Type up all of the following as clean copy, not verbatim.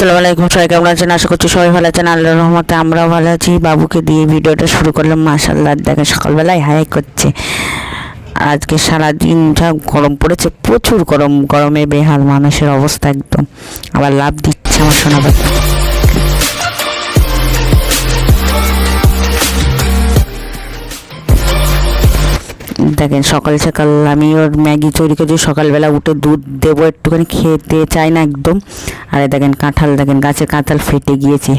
আসসালামু আলাইকুম, সবাই কেমন আছেন? আশা করছি সবাই ভালো আছেন। আল্লাহর রহমতে আমরাও ভালো আছি। বাবুকে দিয়ে ভিডিওটা শুরু করলাম। মাশাআল্লাহ, দেখেন সকালবেলায় হাই করছে। আজকে সারাদিন যা গরম পড়েছে, প্রচুর গরম, গরমে বেহাল মানুষের অবস্থা একদম। আবার লাভ দিচ্ছে আমার সোনা বাচ্চা। দেখেন সকাল সকাল আমি ওর ম্যাগি তৈরি করছি। সকালবেলা উঠে দুধ দেবো, একটুখানি খেতে চাই না একদম। আর দেখেন কাঁঠাল, দেখেন গাছের কাঁঠাল ফেটে গিয়েছে।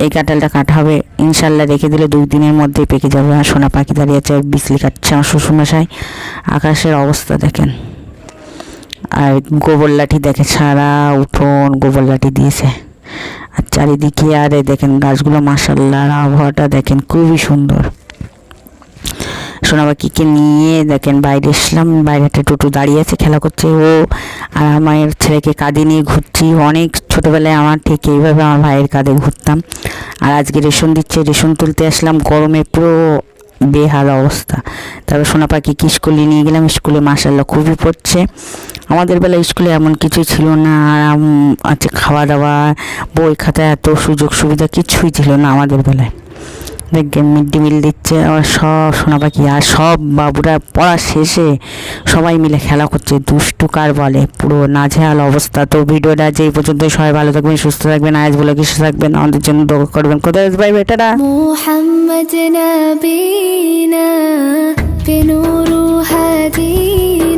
এই কাঁঠালটা কাটা হবে ইনশাল্লাহ, রেখে দিলে 2 দিনের মধ্যেই পেকে যাবে। আর সোনা পাখি দাঁড়িয়ে আছে, বিজলি কাটছে আমার শ্বশুরমশাই। আকাশের অবস্থা দেখেন। আর গোবর লাঠি দেখে সারা উঠোন গোবর লাঠি দিয়েছে। আর চারিদিকে আরে দেখেন গাছগুলো, মাশাআল্লাহ। আর আবহাওয়াটা দেখেন খুবই সুন্দর। সোনা পাখিকে নিয়ে দেখেন বাইরে এসলাম। বাইরেটা টোটো দাঁড়িয়ে আছে, খেলা করছে ও। আর আমার ছেলেকে কাঁধে নিয়ে ঘুরছি। অনেক ছোটোবেলায় আমার ঠিক এইভাবে আমার ভাইয়ের কাঁধে ঘুরতাম। আর আজকে রেশন দিচ্ছে, রেশন তুলতে আসলাম। গরমে পুরো বেহাল অবস্থা। তারপর সোনা পাখিকে স্কুলে নিয়ে গেলাম। স্কুলে মাশাআল্লাহ খুবই পড়ছে। আমাদের বেলায় স্কুলে এমন কিছু ছিল না। আর আছে খাওয়া দাওয়া, বই খাতা, এত সুযোগ সুবিধা কিছুই ছিল না আমাদের বেলায়। দেখবেন মিড ডে মিল দিচ্ছে, আবার সব সোনা পাখি আর সব বাবুরা পড়া শেষে সবাই মিলে খেলা করছে। দুষ্টু কার বলে, পুরো নাজেহাল অবস্থা। তো ভিডিওটা যেই পর্যন্ত, সবাই ভালো থাকবেন, সুস্থ থাকবেন, আজ বলে কিছু থাকবেন, আমাদের জন্য দোয়া করবেন। কোথায় ভাই বেটারা মুহাম্মদ নবীনা বিনুরু হাদিনা।